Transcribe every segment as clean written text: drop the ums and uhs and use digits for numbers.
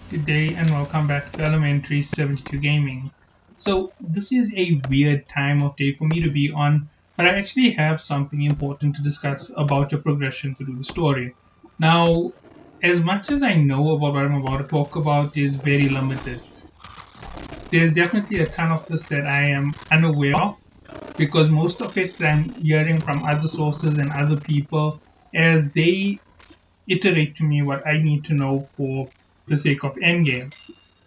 Good day and welcome back to Elementary 72 Gaming. So, this is a weird time of day for me to be on, but I actually have something important to discuss about your progression through the story. Now, as much as I know about what I'm about to talk about is very limited. There's definitely a ton of this that I am unaware of because most of it I'm hearing from other sources and other people as they iterate to me what I need to know for the sake of Endgame.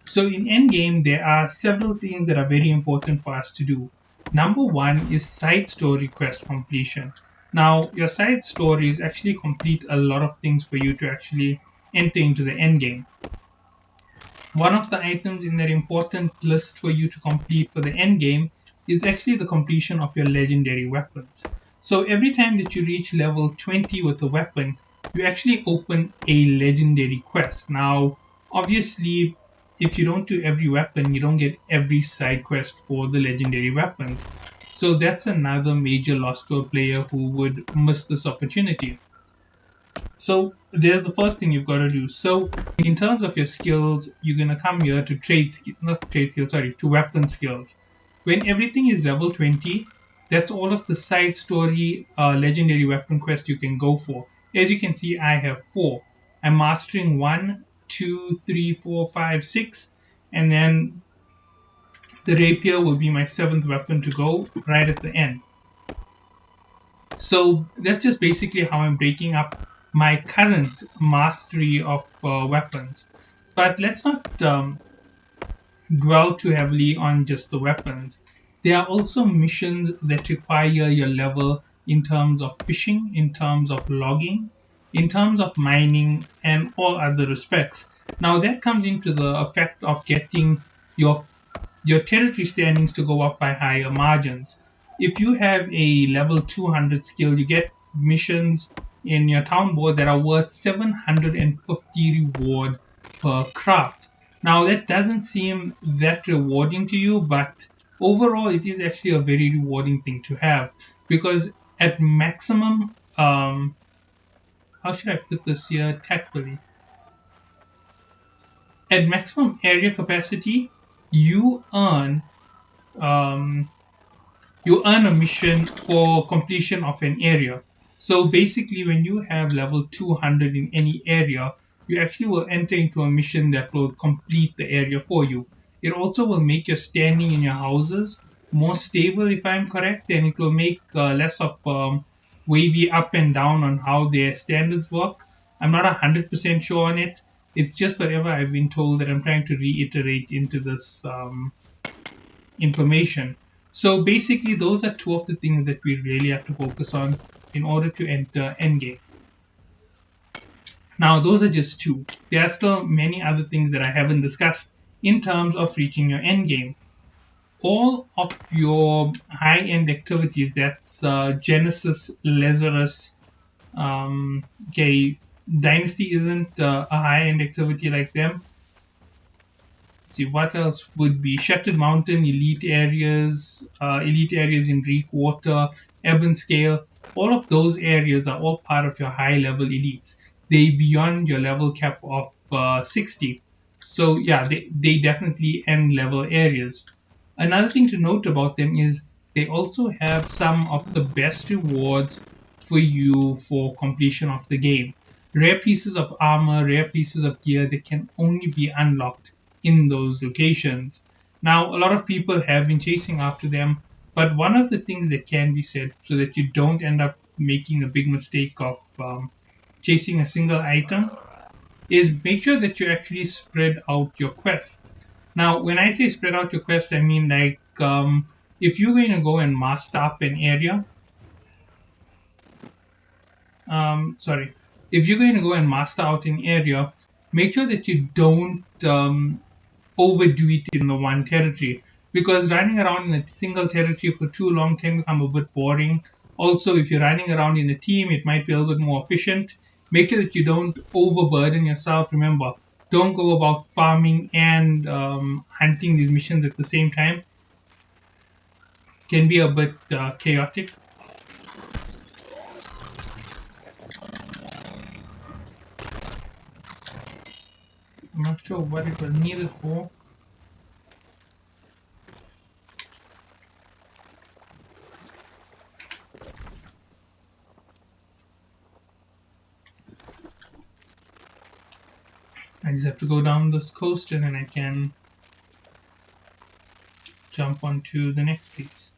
So in Endgame, there are several things that are very important for us to do. Number one is side story quest completion. Now, your side stories actually complete a lot of things for you to actually enter into the endgame. One of the items in that important list for you to complete for the endgame is actually the completion of your legendary weapons. So every time that you reach level 20 with a weapon, you actually open a legendary quest. Now, obviously, if you don't do every weapon, you don't get every side quest for the legendary weapons. So that's another major loss to a player who would miss this opportunity. So there's the first thing you've got to do. So in terms of your skills, you're gonna come here to not trade skills, sorry, to weapon skills. When everything is level 20, that's all of the side story legendary weapon quest you can go for. As you can see, I have four. I'm mastering one, two, three, four, five, six, and then the rapier will be my seventh weapon to go right at the end. So that's just basically how I'm breaking up my current mastery of weapons. But let's not dwell too heavily on just the weapons. There are also missions that require your level in terms of fishing, in terms of logging, in terms of mining, and all other respects. Now that comes into the effect of getting your your territory standings to go up by higher margins. If you have a level 200 skill, you get missions in your town board that are worth 750 reward per craft. Now, that doesn't seem that rewarding to you, but overall, it is actually a very rewarding thing to have because at maximum, how should I put this here tactfully? At maximum area capacity, you earn um, you earn a mission for completion of an area. So basically, when you have level 200 in any area, you actually will enter into a mission that will complete the area for you. It also will make your standing in your houses more stable, if I'm correct, and it will make less of wavy up and down on how their standards work. I'm not 100% sure on it. It's just whatever I've been told that I'm trying to reiterate into this information. So basically, those are two of the things that we really have to focus on in order to enter Endgame. Now, those are just two. There are still many other things that I haven't discussed in terms of reaching your endgame. All of your high end activities, that's Genesis, Lazarus, okay, Dynasty isn't a high end activity like them. See what else would be Shattered Mountain, elite areas in Greek Water, Ebon Scale. All of those areas are all part of your high level elites. They beyond your level cap of 60. So yeah, they definitely end level areas. Another thing to note about them is they also have some of the best rewards for you for completion of the game. Rare pieces of armor, rare pieces of gear that can only be unlocked in those locations. Now, a lot of people have been chasing after them, but one of the things that can be said so that you don't end up making a big mistake of chasing a single item is make sure that you actually spread out your quests. Now, when I say spread out your quests, I mean like if you're going to go and master up an area, sorry, if you're going to go and master out an area, make sure that you don't overdo it in the one territory because running around in a single territory for too long can become a bit boring. Also, if you're running around in a team, it might be a little bit more efficient. Make sure that you don't overburden yourself. Remember, don't go about farming and hunting these missions at the same time. Can be a bit chaotic. I'm not sure what it was needed for. I just have to go down this coast and then I can jump onto the next piece.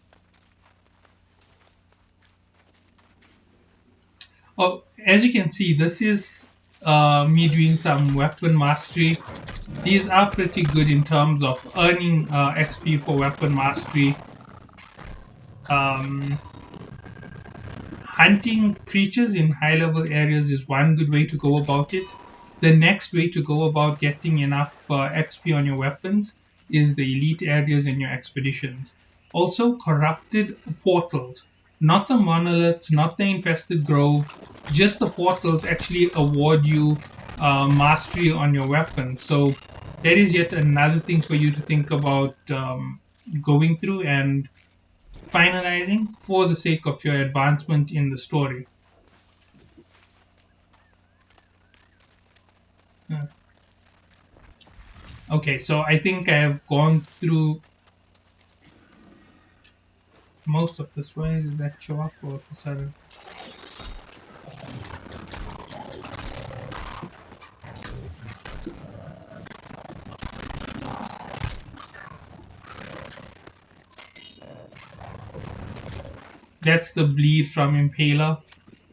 Oh, as you can see, this is me doing some weapon mastery. These are pretty good in terms of earning XP for weapon mastery. Hunting creatures in high level areas is one good way to go about it. The next way to go about getting enough XP on your weapons is the elite areas in your expeditions. Also, corrupted portals. Not the monoliths, not the infested grove, just the portals actually award you mastery on your weapons. So, that is yet another thing for you to think about going through and finalizing for the sake of your advancement in the story. Okay, so I think I have gone through most of this. Why did that show up all of a sudden? That's the bleed from Impaler.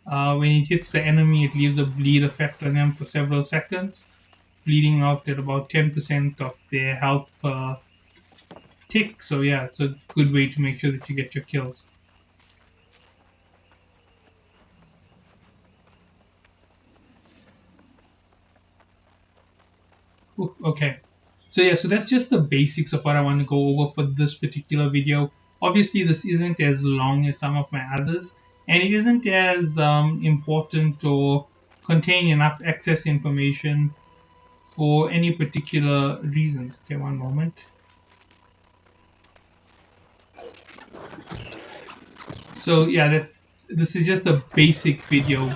When it hits the enemy, it leaves a bleed effect on them for several seconds, bleeding out at about 10% of their health per tick. So yeah, it's a good way to make sure that you get your kills. Ooh, okay. So yeah, so that's just the basics of what I want to go over for this particular video. Obviously, this isn't as long as some of my others, and it isn't as important or contain enough access information for any particular reason. Okay, one moment. So yeah, this is just a basic video.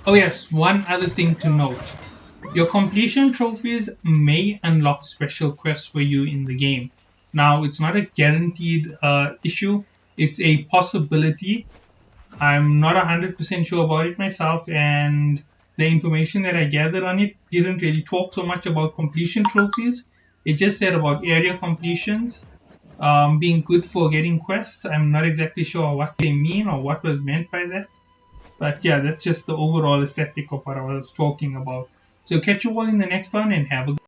Oh yes, one other thing to note. Your completion trophies may unlock special quests for you in the game. Now, it's not a guaranteed issue, it's a possibility. I'm not 100% sure about it myself, and the information that I gathered on it didn't really talk so much about completion trophies. It just said about area completions being good for getting quests. I'm not exactly sure what they mean or what was meant by that. But yeah, that's just the overall aesthetic of what I was talking about. So catch you all in the next one and have a